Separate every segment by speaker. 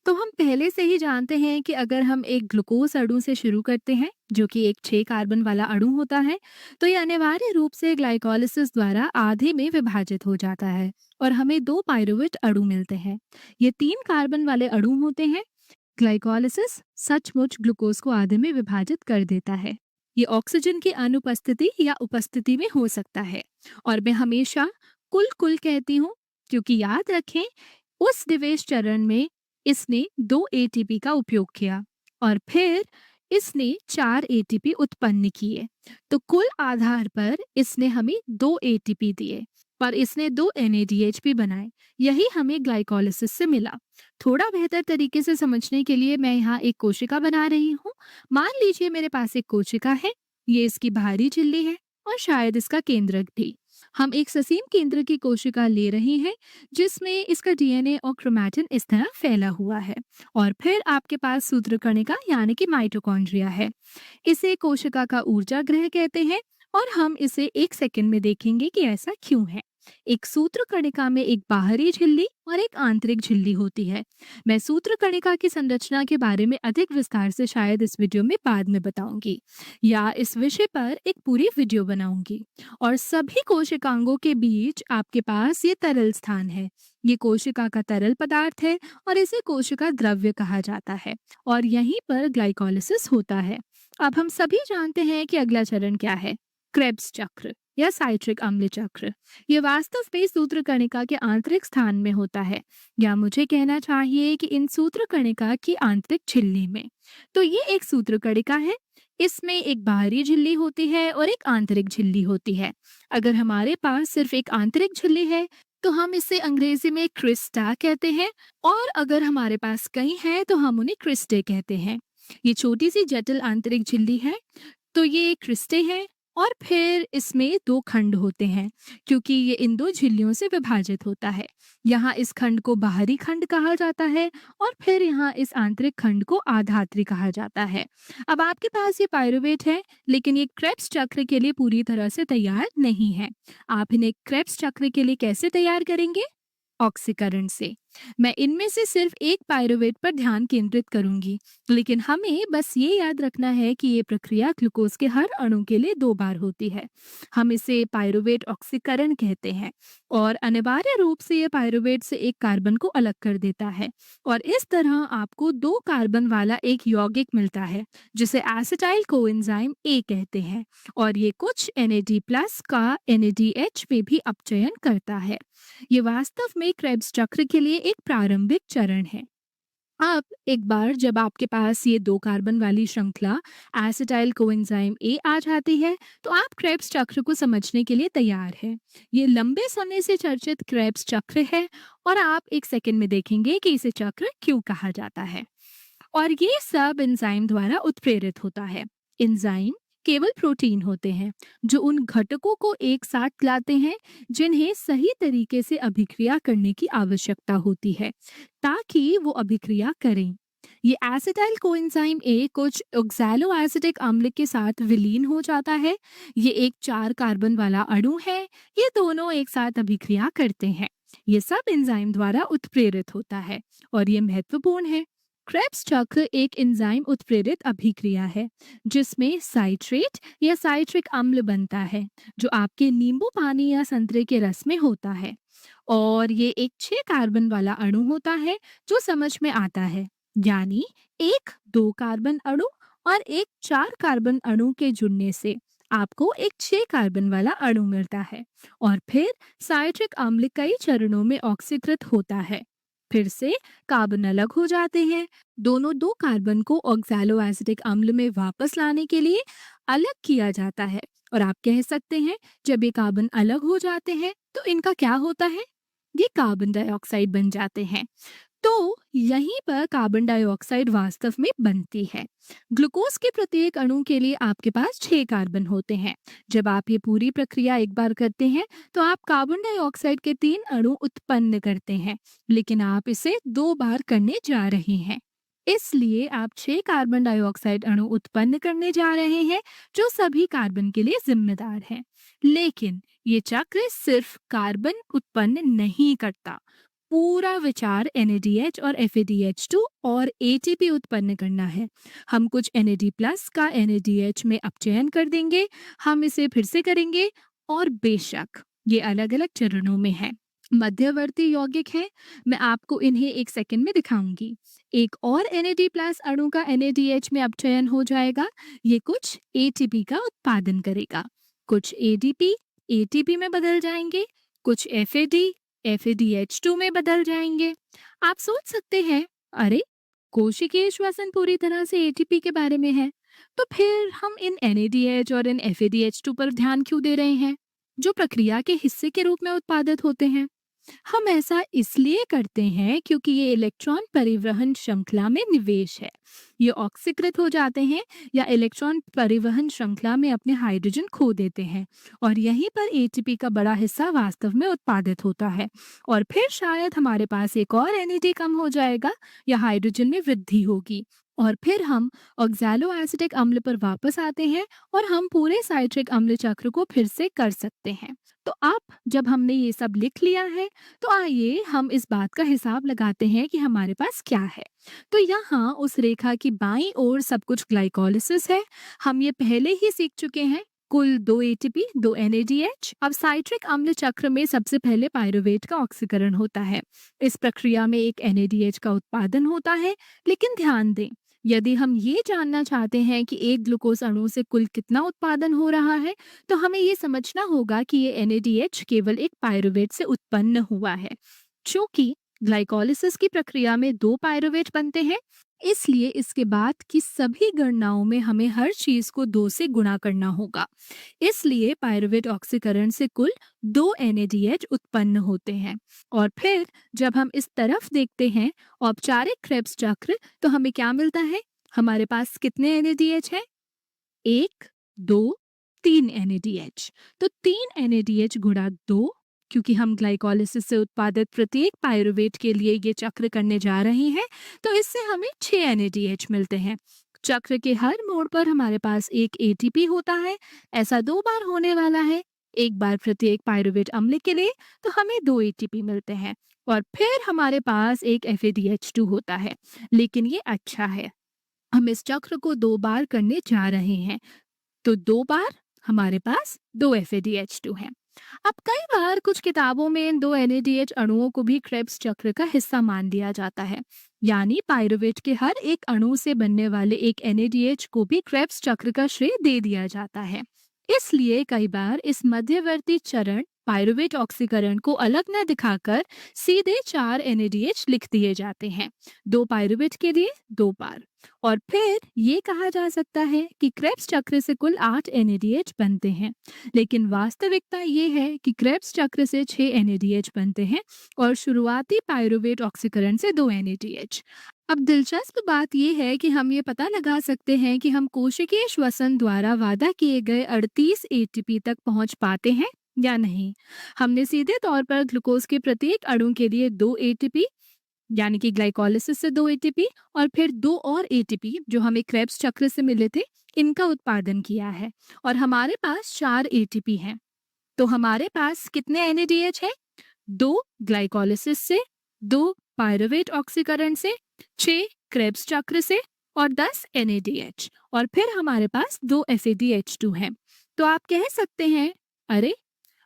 Speaker 1: तो हम पहले से ही जानते हैं कि अगर हम एक ग्लूकोज अणु से शुरू करते हैं जो कि एक 6 कार्बन वाला अणु होता है, तो ये अनिवार्य रूप से ग्लाइकोलिसिस द्वारा आधे में विभाजित हो जाता है और हमें 2 पाइरुवेट अणु मिलते हैं। ये 3 कार्बन वाले अणु होते हैं। ग्लाइकोलिसिस सचमुच ग्लूकोज को आधे में विभाजित कर देता है। ये ऑक्सीजन की अनुपस्थिति या उपस्थिति में हो सकता है। और मैं हमेशा कुल कुल कहती हूँ, क्योंकि याद रखें उस निवेश चरण में इसने 2 एटीपी का उपयोग किया और फिर इसने 4 एटीपी उत्पन्न किए। तो कुल आधार पर इसने हमें 2 एटीपी दिए, पर इसने 2 एनएडीएच भी बनाए। यही हमें ग्लाइकोलिसिस से मिला। थोड़ा बेहतर तरीके से समझने के लिए मैं यहाँ एक कोशिका बना रही हूँ। मान लीजिए मेरे पास एक कोशिका है, ये इसकी बाहरी झिल्ली है और शायद इसका केंद्रक भी। हम एक ससीम केंद्र की कोशिका ले रहे हैं जिसमें इसका डीएनए और क्रोमैटिन इस तरह फैला हुआ है और फिर आपके पास सूत्रकणिका यानी कि माइटोकॉन्ड्रिया है। इसे कोशिका का ऊर्जा गृह कहते हैं और हम इसे 1 सेकंड में देखेंगे कि ऐसा क्यों है। एक सूत्रकणिका में एक बाहरी झिल्ली और एक आंतरिक झिल्ली होती है। मैं सूत्रकणिका की संरचना के बारे में अधिक विस्तार से शायद इस वीडियो में बाद में बताऊंगी या इस विषय पर एक पूरी वीडियो बनाऊंगी। और सभी कोशिकांगों के बीच आपके पास ये तरल स्थान है। ये कोशिका का तरल पदार्थ है और इसे कोशिका द्रव्य कहा जाता है और यहीं पर ग्लाइकोलिसिस होता है। अब हम सभी जानते हैं कि अगला चरण क्या है, क्रेब्स चक्र या साइट्रिक अम्ल चक्र। ये वास्तव में सूत्रकणिका के आंतरिक स्थान में होता है, या मुझे कहना चाहिए कि इन सूत्रकणिका की आंतरिक झिल्ली में। तो ये एक सूत्रकणिका है, इसमें एक बाहरी झिल्ली होती है और एक आंतरिक झिल्ली होती है। अगर हमारे पास सिर्फ एक आंतरिक झिल्ली है तो हम इसे अंग्रेजी में क्रिस्टा कहते हैं, और अगर हमारे पास कई हैं तो हम उन्हें क्रिस्टे कहते हैं। ये छोटी सी जटिल आंतरिक झिल्ली है, तो ये क्रिस्टे है। और फिर इसमें 2 खंड होते हैं क्योंकि ये इन 2 झिल्लियों से विभाजित होता है। यहाँ इस खंड को बाहरी खंड कहा जाता है और फिर यहाँ इस आंतरिक खंड को आधात्री कहा जाता है। अब आपके पास ये पाइरुवेट है, लेकिन ये क्रेब्स चक्र के लिए पूरी तरह से तैयार नहीं है। आप इन्हें क्रेब्स चक्र के लिए कैसे तैयार करेंगे? ऑक्सीकरण से। मैं इनमें से सिर्फ एक पाइरुवेट पर ध्यान केंद्रित करूंगी, लेकिन हमें बस ये याद रखना है कि ये प्रक्रिया ग्लूकोज के हर अणु के लिए 2 बार होती है। हम इसे पाइरुवेट ऑक्सीकरण कहते हैं और अनिवार्य रूप से ये पाइरुवेट से एक कार्बन को अलग कर देता है और इस तरह आपको 2 कार्बन वाला एक यौगिक मिलता है जिसे एसिटाइल कोएंजाइम ए कहते हैं, और ये कुछ NAD+ का NADH में भी अपचयन करता है। ये वास्तव में क्रेब्स चक्र के लिए एक प्रारंभिक चरण है। अब एक बार जब आपके पास ये 2 कार्बन वाली श्रृंखला एसिटाइल कोएंजाइम ए आ जाती है, तो आप क्रेब्स चक्र को समझने के लिए तैयार हैं। ये लंबे समय से चर्चित क्रेब्स चक्र है और आप 1 सेकंड में देखेंगे कि इसे चक्र क्यों कहा जाता है। और ये सब एंजाइम द्वारा उत्प्रेरित होता है। एंजाइम केवल प्रोटीन होते हैं जो उन घटकों को एक साथ लाते हैं जिन्हें सही तरीके से अभिक्रिया करने की आवश्यकता होती है ताकि वो अभिक्रिया करें। ये एसिटाइल कोएंजाइम ए कुछ ऑक्सैलो एसिटिक अम्ल के साथ विलीन हो जाता है। ये एक 4 कार्बन वाला अणु है। ये दोनों एक साथ अभिक्रिया करते हैं। ये सब एंजाइम द्वारा उत्प्रेरित होता है और ये महत्वपूर्ण है। क्रेब्स चक्र एक एंजाइम उत्प्रेरित अभिक्रिया है जिसमें साइट्रेट या साइट्रिक अम्ल बनता है जो आपके नींबू पानी या संतरे के रस में होता है। और ये एक 6 कार्बन वाला अणु होता है जो समझ में आता है, यानी एक 2 कार्बन अणु और एक 4 कार्बन अणु के जुड़ने से आपको एक 6 कार्बन वाला अणु मिलता है। और फिर साइट्रिक अम्ल कई चरणों में ऑक्सीकृत होता है। फिर से कार्बन अलग हो जाते हैं। दोनों 2 कार्बन को ऑक्सैलो एसिटिक अम्ल में वापस लाने के लिए अलग किया जाता है। और आप कह सकते हैं जब ये कार्बन अलग हो जाते हैं तो इनका क्या होता है? ये कार्बन डाइऑक्साइड बन जाते हैं। तो यहीं पर कार्बन डाइऑक्साइड वास्तव में बनती है। ग्लूकोज के प्रत्येक अणु के लिए आपके पास 6 कार्बन होते हैं। जब आप ये पूरी प्रक्रिया एक बार करते हैं तो आप कार्बन डाइऑक्साइड के 3 अणु उत्पन्न करते हैं, लेकिन आप इसे 2 बार करने जा रहे हैं। इसलिए आप 6 कार्बन डाइऑक्साइड अणु उत्पन्न करने जा रहे हैं जो सभी कार्बन के लिए जिम्मेदार हैं। लेकिन ये चक्र सिर्फ कार्बन उत्पन्न नहीं करता, पूरा विचार NADH और FADH2 और ATP उत्पन्न करना है। हम कुछ NAD प्लस का NADH में अपचयन कर देंगे, हम इसे फिर से करेंगे और बेशक ये अलग अलग चरणों में है, मध्यवर्ती यौगिक है। मैं आपको इन्हें एक सेकंड में दिखाऊंगी। एक और NAD प्लस अणु का NADH में अपचयन हो जाएगा, ये कुछ ATP का उत्पादन करेगा, कुछ ADP ATP में बदल जाएंगे, कुछ FAD FADH2 में बदल जाएंगे। आप सोच सकते हैं, अरे कोशिकीय श्वसन पूरी तरह से ATP के बारे में है, तो फिर हम इन NADH और इन FADH2 पर ध्यान क्यों दे रहे हैं, जो प्रक्रिया के हिस्से के रूप में उत्पादित होते हैं? हम ऐसा इसलिए करते हैं क्योंकि ये इलेक्ट्रॉन परिवहन श्रृंखला में निवेश है। ये ऑक्सीकृत हो जाते हैं या इलेक्ट्रॉन परिवहन श्रृंखला में अपने हाइड्रोजन खो देते हैं और यहीं पर एटीपी का बड़ा हिस्सा वास्तव में उत्पादित होता है और फिर शायद हमारे पास एक और NAD कम हो जाएगा या हाइड्रोजन में वृद्धि होगी और फिर हम ऑक्सैलो एसिटिक अम्ल पर वापस आते हैं और हम पूरे साइट्रिक अम्ल चक्र को फिर से कर सकते हैं। तो अब जब हमने ये सब लिख लिया है, तो आइए हम इस बात का हिसाब लगाते हैं कि हमारे पास क्या है। तो यहाँ उस रेखा की बाईं ओर सब कुछ ग्लाइकोलिसिस है। हम ये पहले ही सीख चुके हैं। कुल 2 ATP 2 NADH। अब साइट्रिक अम्ल चक्र में सबसे पहले पायरुवेट का ऑक्सीकरण होता है। इस प्रक्रिया में एक NADH का उत्पादन होता है, लेकिन ध्यान दें, यदि हम ये जानना चाहते हैं कि एक ग्लूकोज अणु से कुल कितना उत्पादन हो रहा है, तो हमें ये समझना होगा कि ये NADH केवल एक पायरुवेट से उत्पन्न हुआ है। चूंकि ग्लाइकोलिसिस की प्रक्रिया में 2 पायरुवेट बनते हैं, इसलिए इसके बाद की सभी गणनाओं में हमें हर चीज को 2 से गुणा करना होगा। इसलिए पायरुवेट ऑक्सीकरण से कुल 2 NADH उत्पन्न होते हैं। और फिर जब हम इस तरफ देखते हैं औपचारिक क्रेब्स चक्र, तो हमें क्या मिलता है? हमारे पास कितने NADH है? 1 2 3 NADH। तो 3 NADH गुणा 2, क्योंकि हम ग्लाइकोलिसिस से उत्पादित प्रत्येक पायरुवेट के लिए ये चक्र करने जा रहे हैं, तो इससे हमें 6 NADH मिलते हैं। चक्र के हर मोड़ पर हमारे पास एक ATP होता है। ऐसा 2 बार होने वाला है, एक बार प्रत्येक पायरुवेट अम्ल के लिए, तो हमें 2 ATP मिलते हैं और फिर हमारे पास एक FADH2 होता है। लेकिन ये अच्छा है, हम इस चक्र को 2 बार करने जा रहे हैं, तो 2 बार हमारे पास 2 FADH2 हैं। अब कई बार कुछ किताबों में इन 2 NADH अणुओं को भी क्रेब्स चक्र का हिस्सा मान लिया जाता है, यानी पायरुवेट के हर एक अणु से बनने वाले एक NADH को भी क्रेब्स चक्र का श्रेय दे दिया जाता है। इसलिए कई बार इस मध्यवर्ती चरण पायरुवेट ऑक्सीकरण को अलग न दिखाकर सीधे 4 NADH लिख दिए जाते हैं, 2 पायरुवेट के लिए 2 बार। और फिर ये कहा जा सकता है कि क्रेब्स चक्र से कुल 8 NADH बनते हैं, लेकिन वास्तविकता ये है कि क्रेब्स चक्र से 6 NADH बनते हैं और शुरुआती पायरुवेट ऑक्सीकरण से 2 NADH। अब दिलचस्प बात यह है कि हम ये पता लगा सकते हैं कि हम कोशिकीय श्वसन द्वारा वादा किए गए 38 ATP तक पहुंच पाते हैं या नहीं। हमने सीधे तौर पर ग्लूकोज के प्रत्येक अणु के लिए 2 ATP, यानी कि ग्लाइकोलिसिस से 2 ATP और फिर 2 और ATP जो हमें क्रेब्स चक्र से मिले थे, इनका उत्पादन किया है और हमारे पास 4 ATP हैं। तो हमारे पास कितने NADH है? 2 ग्लाइकोलिसिस से, 2 पायरुवेट ऑक्सीकरण से, 6 क्रेब्स चक्र से और 10 NADH और फिर हमारे पास 2 FADH2 हैं। तो आप कह सकते हैं, अरे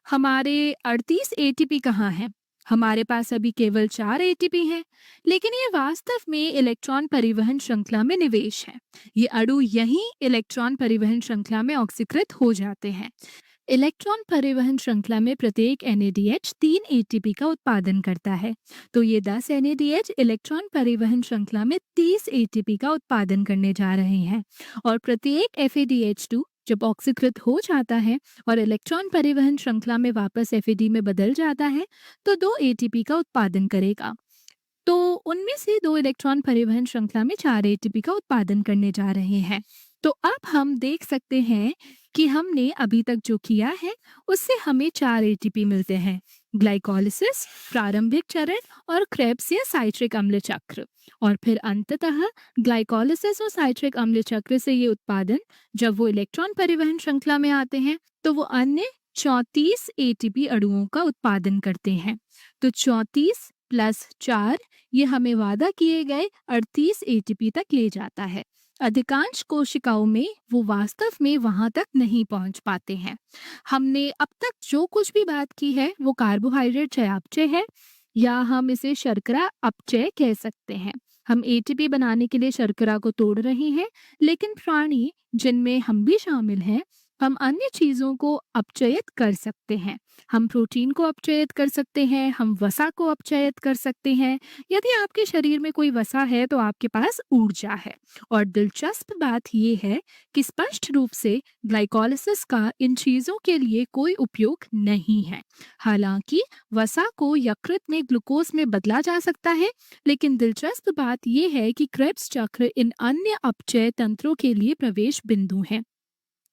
Speaker 1: हमारे 38 ATP कहाँ हैं? हमारे पास अभी केवल 4 ATP हैं, लेकिन ये वास्तव में इलेक्ट्रॉन परिवहन श्रृंखला में निवेश है। ये अणु यहीं इलेक्ट्रॉन परिवहन श्रृंखला में ऑक्सीकृत हो जाते हैं। इलेक्ट्रॉन परिवहन श्रृंखला में प्रत्येक NADH 3 ATP का उत्पादन करता है, तो ये 10 NADH इलेक्ट्रॉन परिवहन श्रृंखला में 30 ATP का उत्पादन करने जा रहे हैं और प्रत्येक FADH2 जब ऑक्सीकृत हो जाता है और इलेक्ट्रॉन परिवहन श्रृंखला में वापस FAD में बदल जाता है, तो 2 ATP का उत्पादन करेगा। तो उनमें से 2 इलेक्ट्रॉन परिवहन श्रृंखला में 4 ATP का उत्पादन करने जा रहे हैं। तो अब हम देख सकते हैं कि हमने अभी तक जो किया है उससे हमें 4 ATP मिलते हैं, ग्लाइकोलिसिस, प्रारंभिक चरण और क्रेब्स या साइट्रिक अम्ल चक्र, और फिर अंततः ग्लाइकोलिसिस और साइट्रिक अम्ल चक्र से ये उत्पादन जब वो इलेक्ट्रॉन परिवहन श्रृंखला में आते हैं तो वो अन्य 34 ATP अणुओं का उत्पादन करते हैं। तो 34 प्लस 4 ये हमें वादा किए गए 38 एटीपी तक ले जाता है। अधिकांश कोशिकाओं में वो वास्तव में वहां तक नहीं पहुंच पाते हैं। हमने अब तक जो कुछ भी बात की है वो कार्बोहाइड्रेट चयापचय है, या हम इसे शर्करा अपचय कह सकते हैं। हम एटीपी बनाने के लिए शर्करा को तोड़ रहे हैं, लेकिन प्राणी जिनमें हम भी शामिल हैं, हम अन्य चीजों को अपचयित कर सकते हैं। हम प्रोटीन को अपचयित कर सकते हैं, हम वसा को अपचयित कर सकते हैं। यदि आपके शरीर में कोई वसा है तो आपके पास ऊर्जा है। और दिलचस्प बात यह है कि स्पष्ट रूप से ग्लाइकोलिसिस का इन चीजों के लिए कोई उपयोग नहीं है। हालांकि वसा को यकृत में ग्लूकोज में बदला जा सकता है, लेकिन दिलचस्प बात यह है कि क्रेब्स चक्र इन अन्य अपचय तंत्रों के लिए प्रवेश बिंदु है।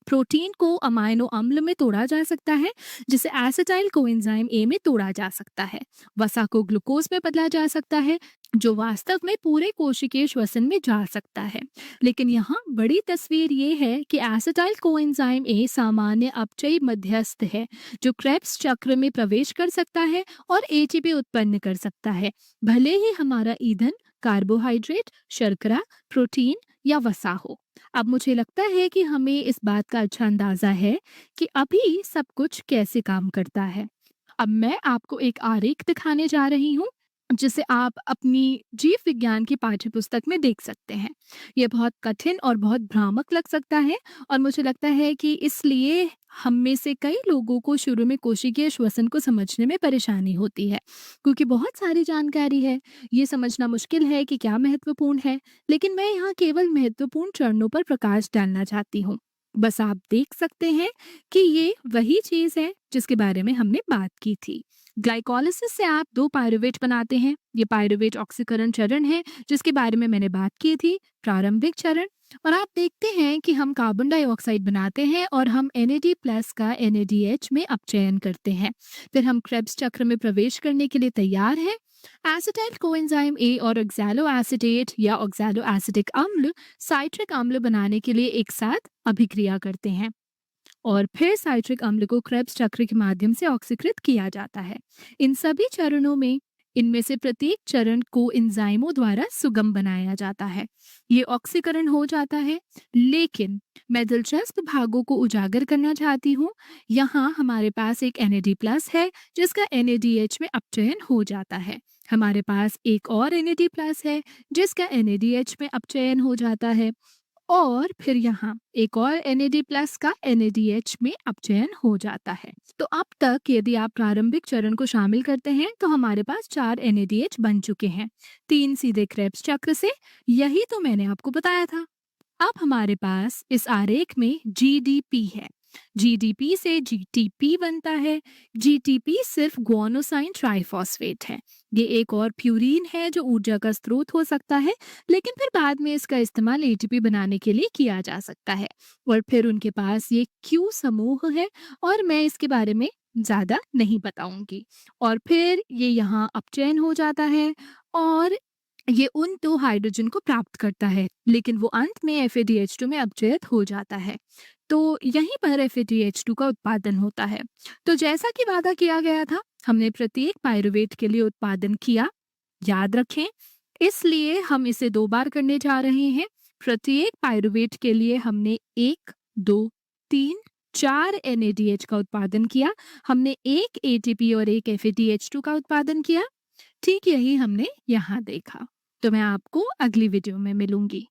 Speaker 1: प्रोटीन को अमाइनो अम्ल में तोड़ा जा सकता है, जिसे एसिटाइल कोएंजाइम ए में तोड़ा जा सकता है। वसा को ग्लूकोज में बदला जा सकता है, जो वास्तव में पूरे कोशिकीय श्वसन में जा सकता है। लेकिन यहाँ बड़ी तस्वीर ये है कि एसिटाइल कोएंजाइम ए सामान्य अपचयी मध्यस्थ है, जो क्रेब्स चक्र में प्रवेश कर सकता है और एटीपी उत्पन्न कर सकता है, भले ही हमारा ईंधन कार्बोहाइड्रेट, शर्करा, प्रोटीन या वसा हो। अब मुझे लगता है कि हमें इस बात का अच्छा अंदाजा है कि अभी सब कुछ कैसे काम करता है। अब मैं आपको एक आरेख दिखाने जा रही हूँ, जिसे आप अपनी जीव विज्ञान की पाठ्य पुस्तक में देख सकते हैं। ये बहुत कठिन और बहुत भ्रामक लग सकता है, और मुझे लगता है कि इसलिए हम में से कई लोगों को शुरू में कोशिकीय श्वसन को समझने में परेशानी होती है, क्योंकि बहुत सारी जानकारी है। ये समझना मुश्किल है कि क्या महत्वपूर्ण है, लेकिन मैं यहाँ केवल महत्वपूर्ण चरणों पर प्रकाश डालना चाहती हूँ। बस आप देख सकते हैं कि ये वही चीज है जिसके बारे में हमने बात की थी। ग्लाइकोलिसिस से आप दो पायरुवेट बनाते हैं। ये पायरुवेट ऑक्सीकरण चरण है, जिसके बारे में मैंने बात की थी, प्रारंभिक चरण। और आप देखते हैं कि हम कार्बन डाइऑक्साइड बनाते हैं और हम NAD प्लस का NADH में अपचयन करते हैं। फिर हम क्रेब्स चक्र में प्रवेश करने के लिए तैयार हैं। एसिटाइल कोएंजाइम ए और ऑक्सैलो एसिटेट या ऑक्सैलो एसिटिक अम्ल साइट्रिक अम्ल बनाने के लिए एक साथ अभिक्रिया करते हैं, और फिर साइट्रिक अम्ल को क्रेब्स चक्र के माध्यम से ऑक्सीकृत किया जाता है। इन सभी चरणों में इनमें से प्रत्येक चरण को एंजाइमों द्वारा सुगम बनाया जाता है। ये ऑक्सीकरण हो जाता है, लेकिन मैं दिलचस्प भागों को उजागर करना चाहती हूँ। यहाँ हमारे पास एक NAD प्लस है, जिसका NADH में अपचयन हो जाता है। हमारे पास एक और NAD प्लस है, जिसका NADH में अपचयन हो जाता है, और फिर यहाँ एक और NAD प्लस का NADH में अपचयन हो जाता है। तो अब तक यदि आप प्रारंभिक चरण को शामिल करते हैं तो हमारे पास 4 NADH बन चुके हैं, 3 सीधे क्रेब्स चक्र से। यही तो मैंने आपको बताया था। अब हमारे पास इस आरेख में GDP है। GDP से GTP बनता है। GTP सिर्फ गुआनोसाइन ट्राइफॉस्फेट है। ये एक और प्यूरीन है जो ऊर्जा का स्रोत हो सकता है, लेकिन फिर बाद में इसका इस्तेमाल ATP बनाने के लिए किया जा सकता है। और फिर उनके पास ये Q समूह है, और मैं इसके बारे में ज्यादा नहीं बताऊंगी। और फिर ये यहाँ अपचयन हो जाता है, और ये उन दो हाइड्रोजन को प्राप्त करता है, लेकिन वो अंत में FADH2 में अपचयित हो जाता है। तो यहीं पर FADH2 का उत्पादन होता है। तो जैसा कि वादा किया गया था, हमने प्रत्येक पायरुवेट के लिए उत्पादन किया। याद रखें, इसलिए हम इसे 2 बार करने जा रहे हैं। प्रत्येक पायरुवेट के लिए हमने 1, 2, 3, 4 NADH का उत्पादन किया। हमने एक ATP और एक FADH2 का उत्पादन किया। ठीक यही हमने यहाँ देखा। तो मैं आपको अगली वीडियो में मिलूंगी।